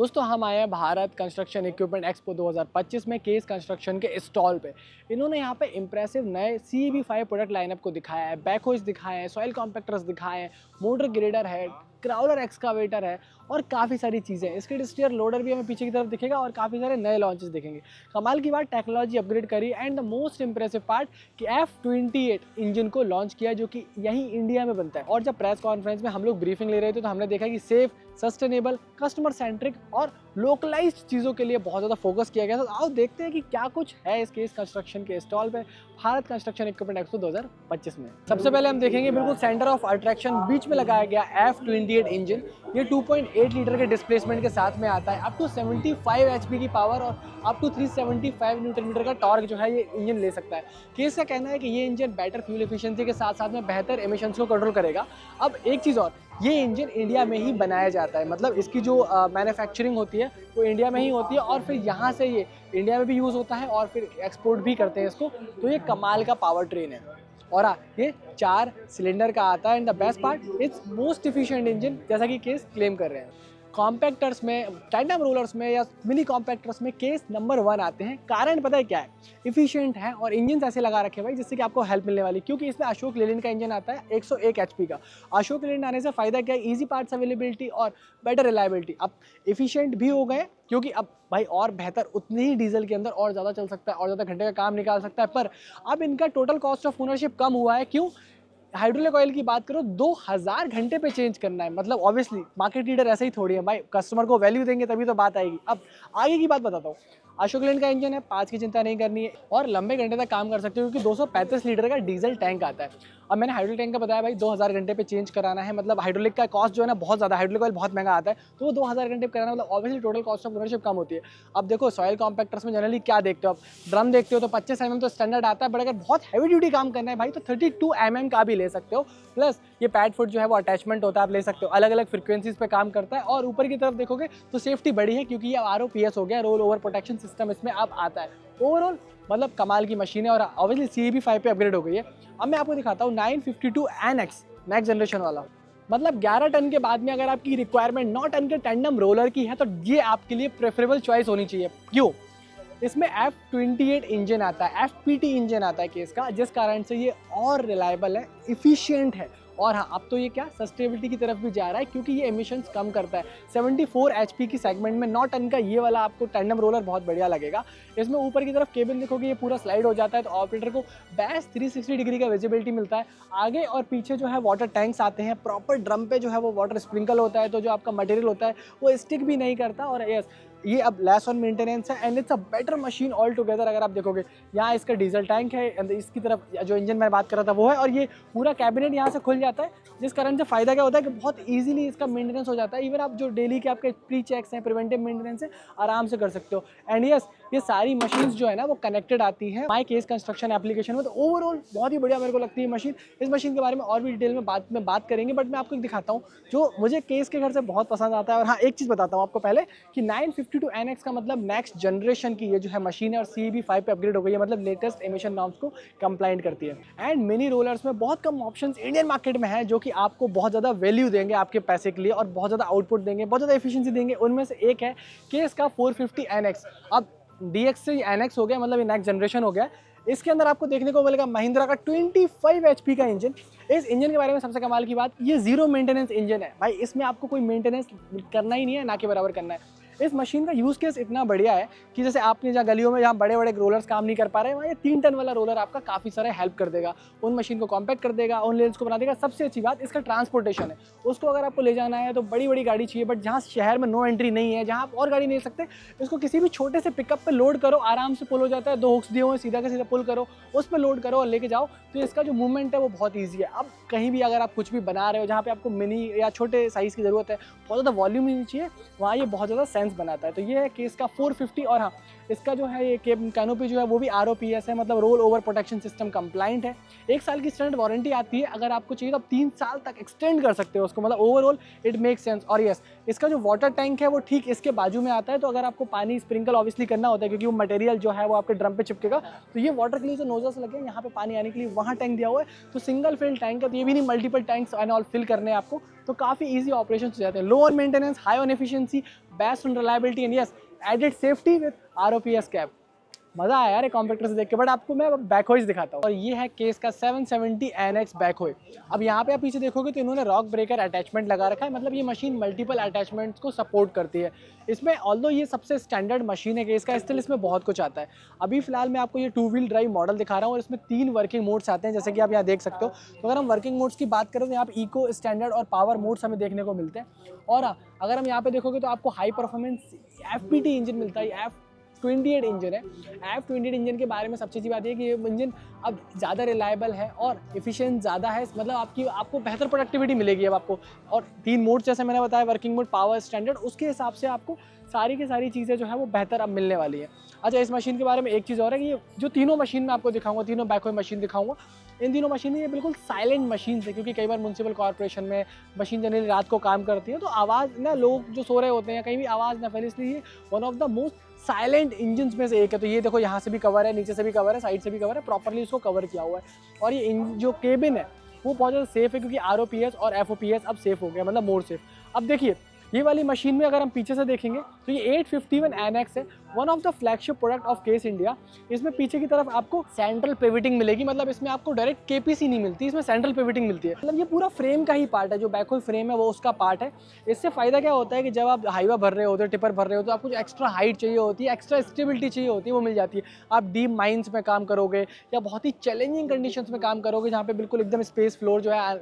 दोस्तों हम आए हैं भारत कंस्ट्रक्शन इक्विपमेंट एक्सपो 2025 में केस कंस्ट्रक्शन के स्टॉल पे। इन्होंने यहाँ पे इंप्रेसिव नए CEB5 प्रोडक्ट लाइनअप को दिखाया है, बैकहोज दिखाए हैं, सॉइल कॉम्पैक्टर्स दिखाए हैं, मोटर ग्रेडर है, क्राउलर एक्सकावेटर है और काफ़ी सारी चीज़ें। स्किड स्टीयर लोडर भी हमें पीछे की तरफ दिखेगा और काफ़ी सारे नए लॉन्चेस दिखेंगे। कमाल की बात, टेक्नोलॉजी अपग्रेड करी and the most impressive part कि F28 इंजन को लॉन्च किया जो कि यहीं इंडिया में बनता है। और जब प्रेस कॉन्फ्रेंस में हम लोग ब्रीफिंग ले रहे थे तो हमने देखा कि सेफ, सस्टेनेबल, कस्टमर सेंट्रिक और लोकलाइज्ड चीज़ों के लिए बहुत ज़्यादा फोकस किया गया। तो आओ देखते हैं कि क्या कुछ है इस केस कंस्ट्रक्शन के स्टॉल पे भारत कंस्ट्रक्शन इक्विपमेंट एक्सपो 2025 में। सबसे पहले हम देखेंगे बिल्कुल सेंटर ऑफ अट्रैक्शन बीच में लगाया गया F28 इंजन। ये 2.8 लीटर के डिस्प्लेसमेंट के साथ में आता है, अप टू 75 HP की पावर और अप टू 375 न्यूटन मीटर का टॉर्क जो है ये इंजन ले सकता है। केस का कहना है कि ये इंजन बेटर फ्यूल एफिशिएंसी के साथ साथ में बेहतर एमिशंस को कंट्रोल करेगा। अब एक चीज़ और, ये इंजन इंडिया में ही बनाया जाता है, मतलब इसकी जो मैन्युफैक्चरिंग होती है वो इंडिया में ही होती है और फिर यहाँ से ये इंडिया में भी यूज़ होता है और फिर एक्सपोर्ट भी करते हैं इसको। तो ये कमाल का पावर ट्रेन है और ये 4 सिलेंडर का आता है and the best part it's most efficient engine, जैसा कि केस क्लेम कर रहे हैं। कॉम्पैक्टर्स में, टैंडम रोलर्स में या मिनी कॉम्पैक्टर्स में केस नंबर 1 आते हैं। कारण पता है क्या है? इफिशिएंट है और इंजन ऐसे लगा रखे भाई जिससे कि आपको हेल्प मिलने वाली, क्योंकि इसमें अशोक लेलैंड का इंजन आता है 101 HP का। अशोक लेलैंड आने से फ़ायदा क्या है? ईजी पार्ट्स अवेलेबिलिटी और बेटर रिलायबिलिटी। अब इफिशिएंट भी हो गए क्योंकि अब भाई और बेहतर उतनी ही डीजल के अंदर और ज़्यादा चल सकता है और ज़्यादा घंटे का काम निकाल सकता है। पर अब इनका टोटल कॉस्ट ऑफ ओनरशिप कम हुआ है। क्यों? हाइड्रोलिक ऑयल की बात करो 2000 घंटे पे चेंज करना है, मतलब ऑब्वियसली मार्केट लीडर ऐसे ही थोड़ी है भाई, कस्टमर को वैल्यू देंगे तभी तो बात आएगी। अब आगे की बात बताता हूँ। अशोक लेलैंड का इंजन है, 5 की चिंता नहीं करनी है और लंबे घंटे तक काम कर सकते हो क्योंकि 235 लीटर का डीजल टैंक आता है। अब मैंने हाइड्रोलिक टैंक का बताया भाई 2000 घंटे पे चेंज कराना है, मतलब हाइड्रोलिक का कॉस्ट जो है ना बहुत ज़्यादा, हाइड्रोलिक ऑयल बहुत महंगा आता है तो वो 2000 घंटे पे कराना, मतलब obviously total cost of ownership कम होती है। अब देखो सॉइल कॉम्पैक्टर्स में जनरली क्या देखते हो, अब ड्रम देखते हो तो 25 mm तो स्टैंडर्ड आता है, बट अगर बहुत हैवी ड्यूटी काम करना है भाई तो 32 mm का भी ले सकते हो। प्लस ये पैड फुट जो है वो अटैचमेंट होता है, आप ले सकते हो, अलग अलग फ्रिक्वेंसीज पे काम करता है। और ऊपर की तरफ देखोगे तो सेफ्टी बड़ी है क्योंकि ये ROPS हो गया, रोल ओवर प्रोटेक्शन सिस्टम इसमें अब आता है। ओवरऑल मतलब कमाल की मशीन है और ऑब्वियसली CEB5 पे अपग्रेड हो गई है। अब मैं आपको दिखाता हूँ 952 NX नेक्स्ट जनरेशन वाला, मतलब 11 टन के बाद में अगर आपकी रिक्वायरमेंट 9 टन के टैंडम रोलर की है तो ये आपके लिए प्रेफरेबल चॉइस होनी चाहिए। क्यों? इसमें F28 इंजन आता है, FPT इंजन आता है केस का, जिस कारण से ये और रिलायबल है, इफिशिएंट है और हाँ अब तो ये क्या सस्टेनेबिलिटी की तरफ भी जा रहा है क्योंकि ये एमिशंस कम करता है। 74 HP की सेगमेंट में 9 टन का ये वाला आपको टैंडम रोलर बहुत बढ़िया लगेगा। इसमें ऊपर की तरफ केबिन देखोगे ये पूरा स्लाइड हो जाता है तो ऑपरेटर को बेस्ट 360 डिग्री का विजिबिलिटी मिलता है। आगे और पीछे जो है वाटर टैंक्स आते हैं, प्रॉपर ड्रम पे जो है वो वाटर स्प्रिंकल होता है तो जो आपका मटेरियल होता है वो स्टिक भी नहीं करता। और यस, ये अब लेस ऑन मेंटेनेंस है and it's a better machine all together. अगर आप देखोगे यहाँ इसका डीजल टैंक है एंड इसकी तरफ जो इंजन मैं बात कर रहा था वो है और ये पूरा कैबिनेट यहाँ से खुल जाता है, जिस कारण से फ़ायदा क्या होता है कि बहुत इजीली इसका मेंटेनेंस हो जाता है। इवन आप जो डेली के आपके प्री चेक्स हैं, प्रिवेंटिव मेंटेनेंस है, आराम से कर सकते हो। एंड यस, ये सारी मशीन्स जो है ना वो कनेक्टेड आती हैं माई केस कंस्ट्रक्शन एप्लीकेशन में। तो ओवरऑल बहुत ही बढ़िया मेरे को लगती है मशीन। इस मशीन के बारे में और भी डिटेल में बात करेंगे, बट मैं आपको एक दिखाता हूँ जो मुझे केस के घर से बहुत पसंद आता है। और हाँ, एक चीज़ बताता हूँ आपको पहले कि 952 NX का मतलब नेक्स्ट जनरेशन की ये जो है मशीन है और CEB5 पे अपग्रेड हो गई है, मतलब लेटेस्ट एमिशन नॉर्म्स को कंप्लाइंट करती है। एंड मिनी रोलर्स में बहुत कम ऑप्शंस इंडियन मार्केट में है जो कि आपको बहुत ज़्यादा वैल्यू देंगे आपके पैसे के लिए और बहुत ज़्यादा आउटपुट देंगे, बहुत ज़्यादा एफिशिएंसी देंगे। उनमें से एक है केस का 450 NX। अब DX से NX हो गया, मतलब ये नेक्स्ट जनरेशन हो गया। इसके अंदर आपको देखने को मिलेगा महिंद्रा का 25 HP का इंजन। इस इंजन के बारे में सबसे कमाल की बात, ये जीरो मेंटेनेंस इंजन है भाई, इसमें आपको कोई मेंटेनेंस करना ही नहीं है, ना के बराबर करना है। इस मशीन का यूज़ केस इतना बढ़िया है कि जैसे आपने जहाँ गलियों में जहाँ बड़े बड़े रोलर्स काम नहीं कर पा रहे हैं, वहाँ ये 3 टन वाला रोलर आपका काफ़ी सारा हेल्प कर देगा, उन मशीन को कॉम्पैक्ट कर देगा, उन लेन्स को बना देगा। सबसे अच्छी बात इसका ट्रांसपोर्टेशन है, उसको अगर आपको ले जाना है तो बड़ी बड़ी गाड़ी चाहिए, बट जहाँ शहर में नो एंट्री नहीं है, जहाँ आप और गाड़ी नहीं ले सकते, इसको किसी भी छोटे से पिकअप पे लोड करो, आराम से पुल हो जाता है। 2 हुक्स दिए हुए, सीधा का सीधा पुल करो, उस पर लोड करो और लेके जाओ। तो इसका जो मूवमेंट है वो बहुत ईजी है। अब कहीं भी अगर आप कुछ भी बना रहे हो जहाँ पे आपको मिनी या छोटे साइज़ की ज़रूरत है, बहुत ज़्यादा वॉल्यूम नहीं चाहिए, वहाँ ये बहुत ज़्यादा सेंस बनाता है। तो ये है केस का 450। और हाँ, इसका जो है ये कैनोपी जो है वो भी ROPS है, मतलब roll over protection system compliant है। 1 साल की स्टैंडर्ड वारंटी आती है, अगर आपको चाहिए तो आप 3 साल तक एक्सटेंड कर सकते हो उसको, मतलब ओवरऑल इट मेक सेंस। और यस, इसका जो वाटर टैंक है वो ठीक इसके बाजू में आता है, तो अगर आपको पानी स्प्रिंकल ऑब्वियसली करना होता है क्योंकि वो मटेरियल जो है वो आपके ड्रम पे चिपकेगा, तो ये वाटर के लिए जो नोजल्स लगे हैं यहाँ पे पानी आने के लिए वहाँ टैंक दिया हुआ है। तो सिंगल फिल टैंक है, तो ये भी नहीं multiple tanks and all fill करने हैं आपको, तो काफ़ी ईजी ऑपरेशन हो जाते हैं। Low on maintenance, high on efficiency, best on reliability and yes added safety with ROPS cap. मज़ा आया यार कॉम्पैक्टर से देख के। बट आपको मैं बैकहोइज दिखाता हूँ, और ये है केस का 770 NX बैकहोय। अब यहाँ पे आप पीछे देखोगे तो इन्होंने रॉक ब्रेकर अटैचमेंट लगा रखा है, मतलब ये मशीन मल्टीपल अटैचमेंट्स को सपोर्ट करती है। इसमें ऑल्दो ये सबसे स्टैंडर्ड मशीन है केस का, स्टिल इसमें बहुत कुछ आता है। अभी फिलहाल मैं आपको ये 2 व्हील ड्राइव मॉडल दिखा रहा हूँ, और इसमें 3 वर्किंग मोड्स आते हैं, जैसे कि आप यहाँ देख सकते हो। तो अगर हम वर्किंग मोड्स की बात करें तो यहाँ पे इको, स्टैंडर्ड और पावर मोड्स हमें देखने को मिलते हैं। और अगर हम यहाँ पे देखोगे तो आपको हाई परफॉर्मेंस FPT इंजन मिलता है। F28 इंजन है। F28 इंजन के बारे में सबसे अच्छी बात है कि ये इंजन अब ज़्यादा रिलायबल है और एफिशिएंट ज़्यादा है, मतलब आपको बेहतर प्रोडक्टिविटी मिलेगी अब आपको। और 3 मोड जैसे मैंने बताया, वर्किंग मोड, पावर, स्टैंडर्ड, उसके हिसाब से आपको सारी की सारी चीज़ें जो है वो बेहतर अब मिलने वाली है। अच्छा, इस मशीन के बारे में एक चीज़ और है कि ये जो तीनों मशीन मैं आपको दिखाऊंगा, तीनों बैकहोय मशीन दिखाऊंगा, इन तीनों मशीन ये बिल्कुल साइलेंट मशीन है, क्योंकि कई बार म्यूनसिपल कॉर्पोरेशन में मशीन जनरली रात को काम करती है, तो आवाज़ ना, लोग जो सो रहे होते हैं कहीं भी आवाज़ ना फैले, इसलिए one of the most silent engine में से एक है। तो ये देखो, यहाँ से भी कवर है, नीचे से भी कवर है, साइड से भी कवर है, प्रॉपरली उसको कवर किया हुआ है। और ये जो केबिन है वो बहुत ज़्यादा सेफ है, क्योंकि ROPS और FOPS अब सेफ हो गया, मतलब मोर सेफ। अब देखिए ये वाली मशीन में अगर हम पीछे से देखेंगे तो ये 851 NX है, one of the flagship product of case India. इसमें पीछे की तरफ आपको सेंट्रल पिविटिंग मिलेगी, मतलब इसमें आपको डायरेक्ट KPC नहीं मिलती, इसमें सेंट्रल पिविटिंग मिलती है। मतलब ये पूरा फ्रेम का ही पार्ट है, जो बैकहोय फ्रेम है वो उसका पार्ट है। इससे फ़ायदा क्या होता है कि जब आप हाईवा भर रहे होते हो, टिपर भर रहे हो, तो आपको जो एक्स्ट्रा हाइट चाहिए होती है, एक्स्ट्रा स्टेबिलिटी चाहिए होती है, वो मिल जाती है। आप डीप माइंस में काम करोगे या बहुत ही चैलेंजिंग कंडीशंस में काम करोगे, जहाँ पे बिल्कुल एकदम स्पेस फ्लोर जो है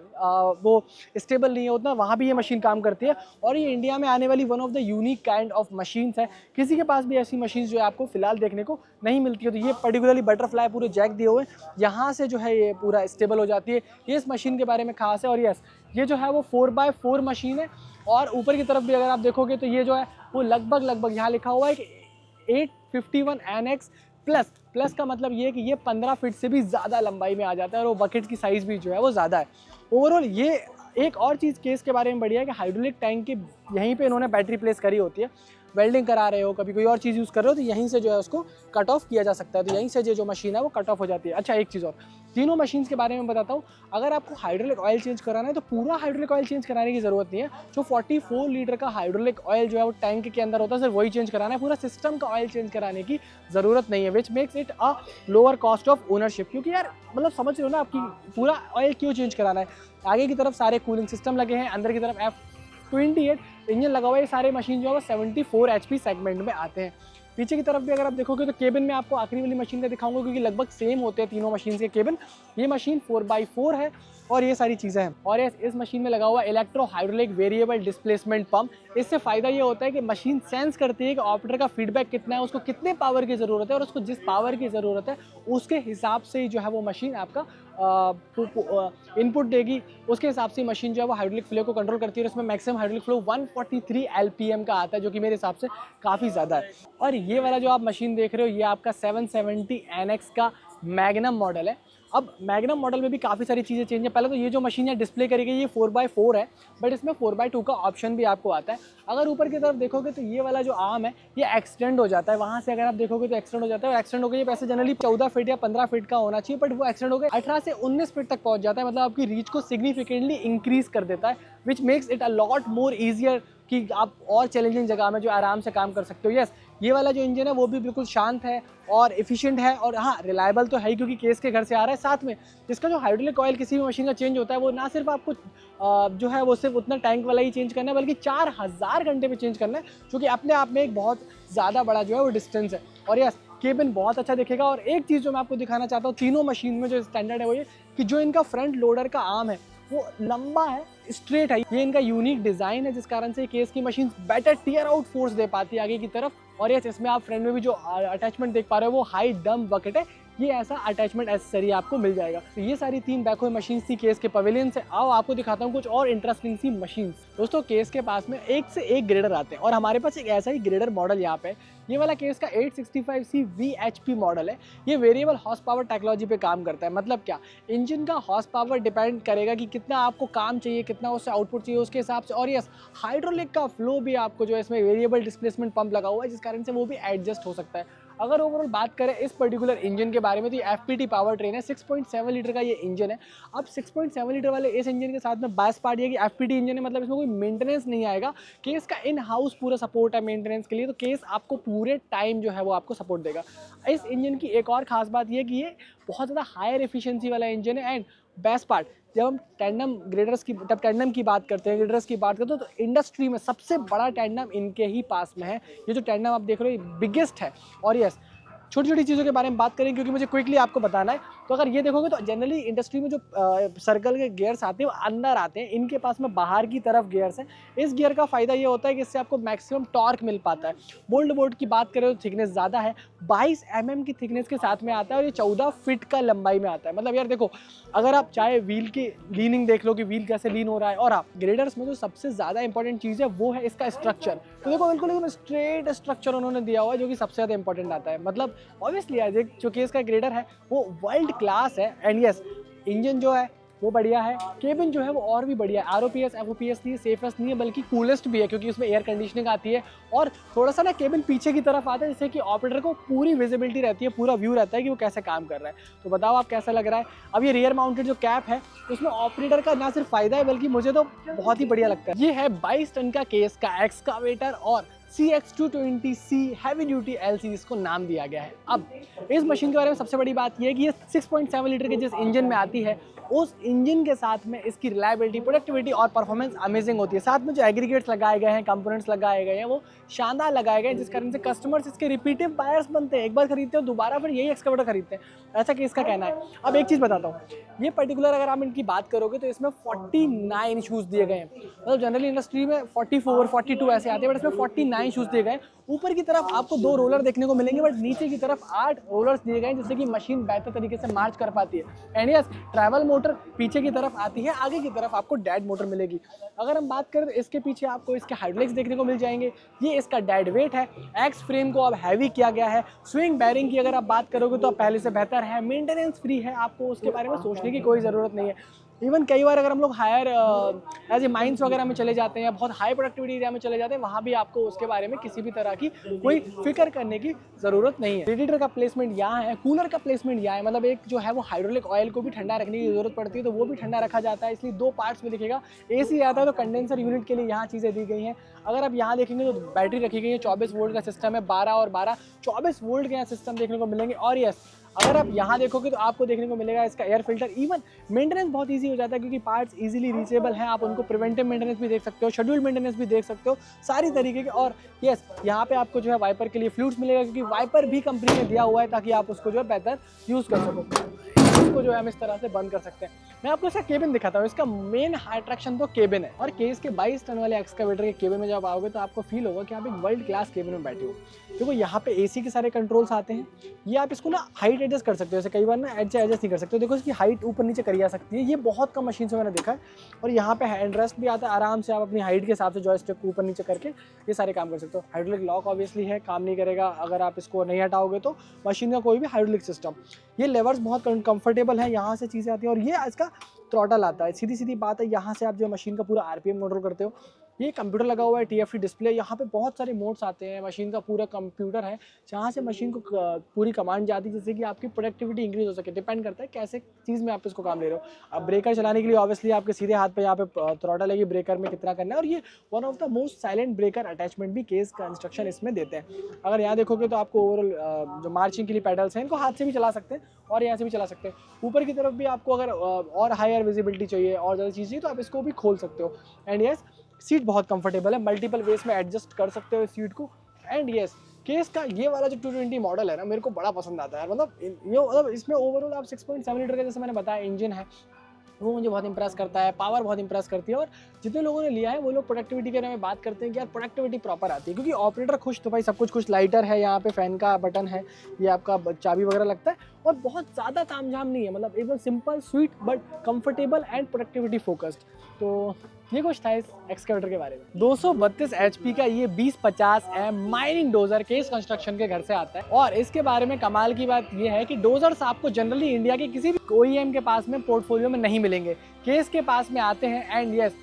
वो स्टेबल नहीं है उतना, वहाँ भी ये मशीन काम करती है। और ये इंडिया में आने वाली one of the unique kind of machines है, किसी के पास भी ऐसी मशीन्स जो है आपको फिलहाल देखने को नहीं मिलती है। तो ये पर्टिकुलरली बटरफ्लाई पूरे जैक दिए हुए, यहाँ से जो है ये पूरा स्टेबल हो जाती है। ये इस मशीन के बारे में खास है। और यस, ये जो है वो 4x4 मशीन है, और ऊपर की तरफ भी अगर आप देखोगे तो ये जो है वो लगभग यहाँ लिखा हुआ है कि 851 NX प्लस का मतलब ये है कि ये 15 फीट से भी ज़्यादा लंबाई में आ जाता है, और वो बकेट की साइज़ भी जो है वो ज़्यादा है। ओवरऑल ये एक और चीज़ केस के बारे में बढ़िया है कि हाइड्रोलिक टैंक की यहीं पे इन्होंने बैटरी प्लेस करी होती है। वेल्डिंग करा रहे हो, कभी कोई और चीज़ यूज़ कर रहे हो, तो यहीं से जो है उसको कट ऑफ किया जा सकता है, तो यहीं से जो मशीन है वो कट ऑफ हो जाती है। अच्छा, एक चीज़ और, तीनों मशीन्स के बारे में बताता हूँ। अगर आपको हाइड्रोलिक ऑयल चेंज कराना है तो पूरा हाइड्रोलिक ऑयल चेंज कराने की ज़रूरत नहीं है। जो 44 लीटर का हाइड्रोलिक ऑयल जो है वो टैंक के अंदर होता है, सिर्फ वही चेंज कराना है, पूरा सिस्टम का ऑयल चेंज कराने की ज़रूरत नहीं है, which makes it a lower cost of ownership. क्योंकि यार मतलब समझ रहे हो ना, आपकी पूरा ऑयल क्यों चेंज कराना है। आगे की तरफ सारे कूलिंग सिस्टम लगे हैं, अंदर की तरफ F28 इंजन लगा हुआ है। ये सारे मशीन जो है वो 74 HP सेगमेंट में आते हैं। पीछे की तरफ भी अगर आप देखोगे तो केबिन में आपको आखिरी वाली मशीन का दिखाऊंगा, क्योंकि लगभग सेम होते हैं तीनों मशीन के केबिन। ये मशीन 4x4 है और ये सारी चीज़ें हैं। और इस मशीन में लगा हुआ electro hydraulic variable displacement pump. इससे फ़ायदा ये होता है कि मशीन सेंस करती है कि ऑपरेटर का फीडबैक कितना है, उसको कितने पावर की ज़रूरत है, और उसको जिस पावर की ज़रूरत है उसके हिसाब से ही जो है वो मशीन आपका इनपुट देगी। उसके हिसाब से मशीन जो है वो हाइड्रोलिक फ्लो को कंट्रोल करती है। और इसमें मैक्सिमम हाइड्रोलिक फ्लो 143 LPM का आता है, जो कि मेरे हिसाब से काफ़ी ज़्यादा है। और ये वाला जो आप मशीन देख रहे हो ये आपका 770 NX का मैग्नम मॉडल है। अब मैग्नम मॉडल में भी काफ़ी सारी चीज़ें चेंज है। पहले तो ये जो मशीन है डिस्प्ले करी गई, ये 4x4 है, बट इसमें 4x2 का ऑप्शन भी आपको आता है। अगर ऊपर की तरफ देखोगे तो ये वाला जो आर्म है ये एक्सटेंड हो जाता है, वहाँ से अगर आप देखोगे तो एक्सटेंड हो जाता है। और एक्सटेंड हो गई, ये वैसे जनरली 14 फीट या 15 फीट का होना चाहिए, बट वो एक्सटेंड हो गए 18 से 19 फीट तक पहुँच जाता है। मतलब आपकी रीच को सिग्निफिकेंटली इंक्रीज कर देता है, which makes it a lot more easier कि आप और चैलेंजिंग जगह में जो आराम से काम कर सकते हो। यस, ये वाला जो इंजन है वो भी बिल्कुल शांत है और एफिशिएंट है, और हाँ रिलायबल तो है ही, क्योंकि केस के घर से आ रहा है। साथ में इसका जो हाइड्रोलिक ऑयल किसी भी मशीन का चेंज होता है वो ना सिर्फ आपको जो है वो सिर्फ उतना टैंक वाला ही चेंज करना है, बल्कि 4000 घंटे पे चेंज करना है, जो कि अपने आप में एक बहुत ज़्यादा बड़ा जो है वो डिस्टेंस है। और यस, केबिन बहुत अच्छा दिखेगा। और एक चीज़ जो मैं आपको दिखाना चाहता हूँ तीनों मशीन में जो स्टैंडर्ड है वो ये कि जो इनका फ्रंट लोडर का आर्म है वो लंबा है, स्ट्रेट है। ये इनका यूनिक डिज़ाइन है, जिस कारण से केस की machine better tear out force दे पाती है आगे की तरफ। और यस, इसमें आप फ्रंट में भी जो अटैचमेंट देख पा रहे हो वो हाई डंप बकेट है, ये ऐसा अटैचमेंट एसेसरी आपको मिल जाएगा। तो ये सारी 3 बैकहोय मशीन्स थी केस के पवेलियन से। आओ आपको दिखाता हूँ कुछ और इंटरेस्टिंग सी मशीन्स। दोस्तों, केस के पास में एक से एक ग्रेडर आते हैं, और हमारे पास एक ऐसा ही ग्रेडर मॉडल यहाँ पे, ये वाला केस का 865C VHP मॉडल है। ये वेरिएबल हॉर्स पावर टेक्नोलॉजी पे काम करता है। मतलब क्या, इंजन का हॉर्स पावर डिपेंड करेगा कि कितना आपको काम चाहिए, कितना उससे आउटपुट चाहिए, उसके हिसाब से। और यस, हाइड्रोलिक का फ्लो भी आपको जो है इसमें वेरिएबल डिस्प्लेसमेंट पंप लगा हुआ है, जिस कारण से वो भी एडजस्ट हो सकता है। अगर ओवरऑल बात करें इस पर्टिकुलर इंजन के बारे में तो ये FPT पावर ट्रेन है, 6.7 लीटर का ये इंजन है। अब 6.7 लीटर वाले इस इंजन के साथ में बेस्ट पार्ट ये कि FPT इंजन है, मतलब इसमें कोई मेंटेनेंस नहीं आएगा। केस का इन हाउस पूरा सपोर्ट है मेंटेनेंस के लिए, तो केस आपको पूरे टाइम जो है वो आपको सपोर्ट देगा। इस इंजन की एक और खास बात ये कि ये बहुत ज़्यादा हायर एफिशिएंसी वाला इंजन है। एंड बेस्ट पार्ट, जब हम टैंडम की बात करते हैं, ग्रेडर्स की बात करते हैं, तो इंडस्ट्री में सबसे बड़ा टैंडम इनके ही पास में है। ये जो टैंडम आप देख रहे हो बिगेस्ट है। और यस, छोटी छोटी चीज़ों के बारे में बात करें क्योंकि मुझे क्विकली आपको बताना है। तो अगर ये देखोगे तो जनरली इंडस्ट्री में जो सर्कल के गियर्स आते हैं वो अंदर आते हैं, इनके पास में बाहर की तरफ गियर्स हैं। इस गियर का फ़ायदा ये होता है कि इससे आपको मैक्सिमम टॉर्क मिल पाता है। बोल्ट की बात करें तो थिकनेस ज़्यादा है, 22 mm की थिकनेस के साथ में आता है और ये 14 फीट का लंबाई में आता है। मतलब यार देखो, अगर आप चाहे व्हील की लीनिंग देख लो कि व्हील कैसे लीन हो रहा है, और आप ग्रेडर्स में जो सबसे ज़्यादा इंपॉर्टेंट चीज़ है वो है इसका स्ट्रक्चर। तो देखो बिल्कुल एकदम स्ट्रेट स्ट्रक्चर उन्होंने दिया हुआ है जो कि सबसे ज़्यादा इंपॉर्टेंट आता है। मतलब ऑब्वियसली जो केस का ग्रेडर है वो वर्ल्ड क्लास है। एंड यस, इंजन जो है वो बढ़िया है, केबिन जो है वो और भी बढ़िया है। ROPS FOPS नहीं है, सेफेस्ट नहीं है, बल्कि कूलेस्ट भी है क्योंकि उसमें एयर कंडीशनिंग आती है। और थोड़ा सा ना केबिन पीछे की तरफ आता है जिससे कि ऑपरेटर को पूरी विजिबिलिटी रहती है, पूरा व्यू रहता है कि वो कैसे काम कर रहा है। तो बताओ आप कैसा लग रहा है। अब ये रियर माउंटेड जो कैप है उसमें ऑपरेटर का ना सिर्फ फायदा है बल्कि मुझे तो बहुत ही बढ़िया लगता है। ये है 22 टन का केस का एक्सकावेटर और CX220C हैवी ड्यूटी LC इसको नाम दिया गया है। अब इस मशीन के बारे में सबसे बड़ी बात यह है कि ये 6.7 लीटर के जिस इंजन में आती है उस इंजन के साथ में इसकी रिलायबिलिटी, प्रोडक्टिविटी और परफॉर्मेंस अमेजिंग होती है। साथ में जो एग्रीगेट्स लगाए गए हैं, कंपोनेंट्स लगाए गए हैं, वो शानदार लगाए गए हैं, जिस कारण से कस्टमर्स इसके रिपीटिव बायर्स बनते हैं। एक बार खरीदते हो दोबारा फिर यही एक्सकावेटर खरीदते हैं, ऐसा कि इसका कहना है। अब एक चीज़ बताता हूँ, ये पर्टिकुलर अगर आप इनकी बात करोगे तो इसमें 49 शूज़ दिए गए हैं। मतलब जनरली इंडस्ट्री में 44, 42 ऐसे आते हैं, बट इसमें 49 शूज़ दिए गए। ऊपर की तरफ आपको 2 रोलर देखने को मिलेंगे, बट नीचे की तरफ 8 रोलर्स दिए गए हैं जिससे कि मशीन बेहतर तरीके से मार्च कर पाती है। एंड यस, ट्रैवल मोटर पीछे की तरफ आती है, आगे की तरफ आपको डैड मोटर मिलेगी। अगर हम बात करें तो इसके पीछे आपको इसके हाइड्रोलिक्स देखने को मिल जाएंगे। ये इसका डेड वेट है। एक्स फ्रेम को अब हैवी किया गया है। स्विंग बैरिंग की अगर आप बात करोगे तो अब पहले से बेहतर है। मेंटेनेंस फ्री है, आपको उसके बारे में सोचने की कोई ज़रूरत नहीं है। इवन कई बार अगर हम लोग हायर एज ए माइंस वगैरह में चले जाते हैं या बहुत हाई प्रोडक्टिविटी एरिया में चले जाते हैं, वहाँ भी आपको उसके बारे में किसी भी तरह की कोई फिक्र करने की ज़रूरत नहीं है। रेडिएटर का प्लेसमेंट यहाँ है, कूलर का प्लेसमेंट यहाँ है। मतलब एक जो है वो हाइड्रोलिक ऑयल को भी ठंडा रखने की ज़रूरत पड़ती है तो वो भी ठंडा रखा जाता है, इसलिए 2 पार्ट्स में दिखेगा। AC आता है तो कंडेंसर यूनिट के लिए यहाँ चीज़ें दी गई हैं। अगर आप यहाँ देखेंगे तो बैटरी रखी गई है, 24 वोल्ट का सिस्टम है, 12 और 12 24 वोल्ट के यहाँ सिस्टम देखने को मिलेंगे। और यस, अगर आप यहाँ देखोगे तो आपको देखने को मिलेगा इसका एयर फिल्टर। इवन मेंटेनेंस बहुत इजी हो जाता है क्योंकि पार्ट्स इजीली रीचेबल हैं। आप उनको प्रिवेंटिव मेंटेनेंस भी देख सकते हो, शेड्यूल मेंटेनेंस भी देख सकते हो, सारी तरीके के। और यस, यहाँ पे आपको जो है वाइपर के लिए फ्लूइड्स मिलेगा क्योंकि वाइपर भी कंपनी ने दिया हुआ है ताकि आप उसको जो है बेहतर यूज़ कर सको। इसको जो है हम इस तरह से बंद कर सकते हैं। मैं आपको इसका केबिन दिखाता हूँ। इसका मेन अट्रैक्शन तो केबिन है। और केस के 22 टन वाले एक्सकावेटर के केबिन में जब आओगे तो आपको फील होगा कि आप एक वर्ल्ड क्लास केबिन में बैठे हो। देखो यहाँ पे AC के सारे कंट्रोल्स आते हैं। ये आप इसको ना हाइट एडजस्ट कर सकते हो, जैसे कई बार ना एडजस्ट नहीं कर सकते हो। देखो इसकी हाइट ऊपर नीचे करी जा सकती है, ये बहुत कम मशीन से मैंने देखा है। और यहाँ पे हैंड रेस्ट भी आता है, आराम से आप अपनी हाइट के हिसाब से जॉयस्टिक को ऊपर नीचे करके ये सारे काम कर सकते हो। हाइड्रोलिक लॉक ऑब्वियसली है, काम नहीं करेगा अगर आप इसको नहीं हटाओगे तो मशीन का कोई भी हाइड्रोलिक सिस्टम। ये लेवर्स बहुत कंफर्टेबल है, यहाँ से चीज़ें आती हैं। और ये इसका थ्रॉटल आता है, सीधी सीधी बात है। यहाँ से आप जो मशीन का पूरा RPM कंट्रोल करते हो। ये कंप्यूटर लगा हुआ है, TFT डिस्प्ले। यहाँ पे बहुत सारे मोड्स आते हैं, मशीन का पूरा कंप्यूटर है जहाँ से मशीन को पूरी कमांड जाती है जिससे कि आपकी प्रोडक्टिविटी इंक्रीज हो सके। डिपेंड करता है कैसे चीज़ में आप इसको काम ले रहे हो। अब ब्रेकर चलाने के लिए ऑब्वियसली आपके सीधे हाथ पे यहाँ पे थ्रॉटल है कि ब्रेकर में कितना करना है। और ये one of the most silent breaker attachment भी केस कंस्ट्रक्शन इसमें देते हैं। अगर यहाँ देखोगे तो आपको ओवरऑल जो मार्चिंग के लिए पैडल्स हैं इनको हाथ से भी चला सकते हैं और यहाँ से भी चला सकते हैं। ऊपर की तरफ भी आपको अगर और हायर विजिबिलिटी चाहिए और ज़्यादा चीज़ चाहिए तो आप इसको भी खोल सकते हो। एंड यस, सीट बहुत कंफर्टेबल है, मल्टीपल वेज में एडजस्ट कर सकते हो इस सीट को। एंड यस, केस का ये वाला जो 220 मॉडल है ना, मेरे को बड़ा पसंद आता है। मतलब इसमें ओवरऑल आप 6.7 लीटर का जैसे मैंने बताया इंजन है वो मुझे बहुत इंप्रेस करता है, पावर बहुत इंप्रेस करती है। और जितने लोगों ने लिया है वो लोग प्रोडक्टिविटी के बारे में बात करते हैं कि यार प्रोडक्टिविटी प्रॉपर आती है क्योंकि ऑपरेटर खुश तो भाई सब कुछ लाइटर है, यहाँ पे फैन का बटन है, ये आपका चाबी वगैरह लगता है और बहुत ज़्यादा तामझाम नहीं है। मतलब एकदम simple sweet but comfortable and productivity focused. तो ये कुछ था इस एक्सकेवेटर के बारे में। 232 HP का ये 2050M mining dozer case construction के घर से आता है। और इसके बारे में कमाल की बात ये है कि डोजर्स आपको जनरली इंडिया के किसी भी OEM के पास में पोर्टफोलियो में नहीं मिलेंगे, केस के पास में आते हैं। एंड यस,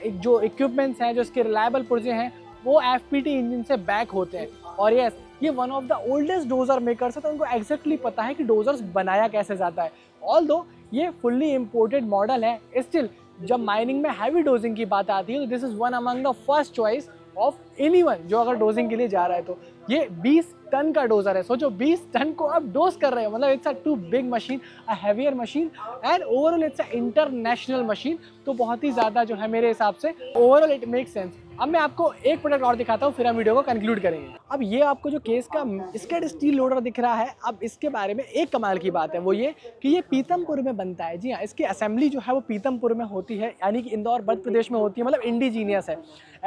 जो इक्विपमेंट्स हैं, जो इसके रिलायबल पुर्जे हैं वो एफपीटी इंजन से बैक होते हैं। और यस, ये one of the oldest dozer makers है, तो उनको एग्जैक्टली पता है कि डोजर्स बनाया कैसे जाता है। ऑल्दो ये फुल्ली इम्पोर्टेड मॉडल है, स्टिल जब माइनिंग में हैवी डोजिंग की बात आती है तो this is one among the first choice of anyone जो अगर डोजिंग के लिए जा रहा है। तो ये 20 टन का डोजर है, सोचो 20 टन को आप डोज कर रहे हो, मतलब it's a too big machine, a heavier machine and overall it's a international machine. तो बहुत ही ज़्यादा जो है मेरे हिसाब से ओवरऑल इट मेक सेंस। अब मैं आपको एक प्रोडक्ट और दिखाता हूँ, फिर हम वीडियो को कंक्लूड करेंगे। अब ये आपको जो केस का स्केड स्टील लोडर दिख रहा है, अब इसके बारे में एक कमाल की बात है, वो ये कि ये पीतमपुर में बनता है। जी हाँ, इसकी असेंबली जो है वो पीतमपुर में होती है, यानी कि इंदौर मध्य प्रदेश में होती है, मतलब इंडिजीनियस है।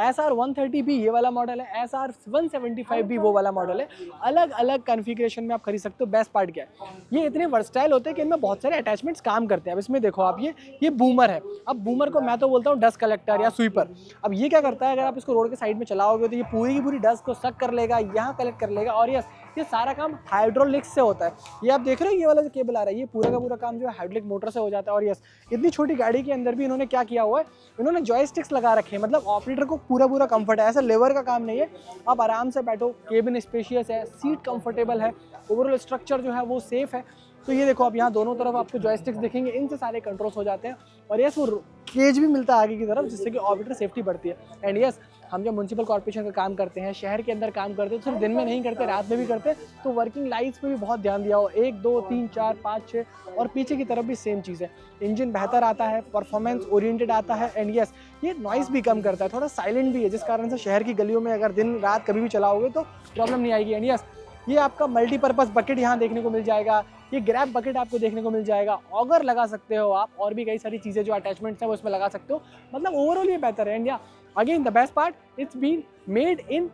SR130 भी ये वाला मॉडल है, SR175 भी वो वाला मॉडल है। अलग अलग कॉन्फ़िगरेशन में आप खरीद सकते हो। बेस्ट पार्ट क्या है, ये इतने वर्सटाइल होते हैं कि इनमें बहुत सारे अटैचमेंट्स काम करते हैं। अब इसमें देखो आप, ये बूमर है। अब बूमर को मैं तो बोलता हूँ डस्ट कलेक्टर या स्वीपर। अब ये क्या करता है, अगर आप इसको रोड के साइड में चलाओगे तो ये पूरी की पूरी डस्ट को सक कर लेगा, यहाँ कलेक्ट कर लेगा। और ये सारा काम हाइड्रोलिक्स से होता है। ये आप देख रहे हो, ये वाला जो केबल आ रहा है, ये पूरा का पूरा काम जो है हाइड्रोलिक मोटर से हो जाता है। और यस, इतनी छोटी गाड़ी के अंदर भी इन्होंने क्या किया हुआ है, इन्होंने जॉयस्टिक्स लगा रखे हैं, मतलब ऑपरेटर को पूरा पूरा कंफर्ट है, ऐसा लेवर का काम नहीं है। आप आराम से बैठो, केबिन स्पेशियस है, सीट कंफर्टेबल है, ओवरऑल स्ट्रक्चर जो है वो सेफ है। तो ये देखो, आप यहाँ दोनों तरफ आपको जॉयस्टिक्स दिखेंगे, इनसे सारे कंट्रोल्स हो जाते हैं। और यस, वो केज भी मिलता है आगे की तरफ, जिससे कि ऑपरेटर सेफ्टी बढ़ती है। एंड यस, हम जब म्यूनसिपल कॉर्पोरेशन का काम करते हैं, शहर के अंदर काम करते हैं, तो सिर्फ दिन में नहीं करते, रात में भी करते हैं। तो वर्किंग लाइट्स पे भी बहुत ध्यान दिया हो, 1 2 3 4 5 6, और पीछे की तरफ भी सेम चीज़ है। इंजन बेहतर आता है, परफॉर्मेंस ओरिएंटेड आता है। एंड यस, ये नॉइस भी कम करता है, थोड़ा साइलेंट भी है, जिस कारण से शहर की गलियों में अगर दिन रात कभी भी चलाओगे तो प्रॉब्लम नहीं आएगी। एंड यस, ये आपका मल्टीपर्पज़ बकेट यहाँ देखने को मिल जाएगा, ये ग्रैब बकेट आपको देखने को मिल जाएगा, ऑगर लगा सकते हो आप, और भी कई सारी चीज़ें जो अटैचमेंट्स हैं वो इसमें लगा सकते हो। मतलब ओवरऑल ये बेहतर है। एंड या again the best part, it's been made in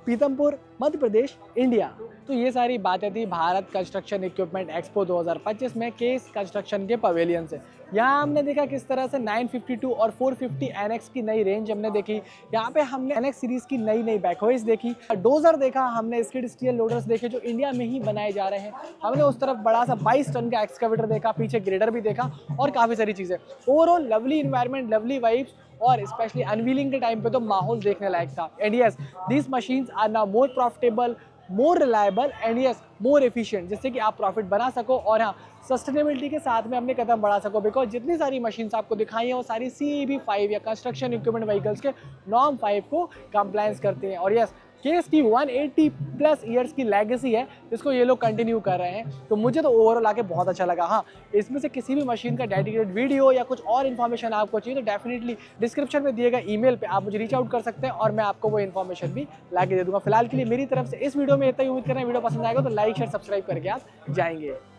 Pitampur, Madhya Pradesh, India. तो ये सारी बातें थी भारत कंस्ट्रक्शन इक्विपमेंट एक्सपो 2025 में केस कंस्ट्रक्शन के पवेलियन से। यहाँ हमने देखा किस तरह से 952 और 450 NX की नई रेंज हमने देखी। यहाँ पे हमने NX सीरीज़ की नई बैकहोइस देखी, डोजर देखा हमने, स्किड स्टील लोडर्स देखे जो इंडिया में ही बनाए जा रहे हैं। हमने उस तरफ बड़ा सा 22 टन का एक्सकवेटर देखा, पीछे ग्रेडर भी देखा, और काफ़ी सारी चीज़ें। Overall lovely environment, lovely vibes, और स्पेशली अनवीलिंग के टाइम पे तो माहौल देखने लायक था। And yes, these machines are now more profitable, more reliable and yes more efficient, जिससे कि आप प्रॉफिट बना सको और हाँ, सस्टेनेबिलिटी के साथ में अपने कदम बढ़ा सको। बिकॉज जितनी सारी मशीन्स आपको दिखाई हैं वो सारी CEB 5 या कंस्ट्रक्शन इक्विपमेंट व्हीकल्स के नॉर्म 5 को कंप्लायंस करती हैं। और यस, केस की 180+ ईयर्स की लेगेसी है, जिसको ये लोग कंटिन्यू कर रहे हैं। तो मुझे तो ओवरऑल आके बहुत अच्छा लगा। हाँ, इसमें से किसी भी मशीन का डेडिकेटेड वीडियो या कुछ और इन्फॉर्मेशन आपको चाहिए तो डेफिनेटली डिस्क्रिप्शन में दिए गए ईमेल पे आप मुझे रीच आउट कर सकते हैं, और मैं आपको वो इन्फॉर्मेशन भी ला के दे दूँगा। फिलहाल के लिए मेरी तरफ से इस वीडियो में इतना ही। उम्मीद कर रहे हैं वीडियो पसंद आएगा, तो लाइक शेयर सब्सक्राइब करके आप जाएंगे।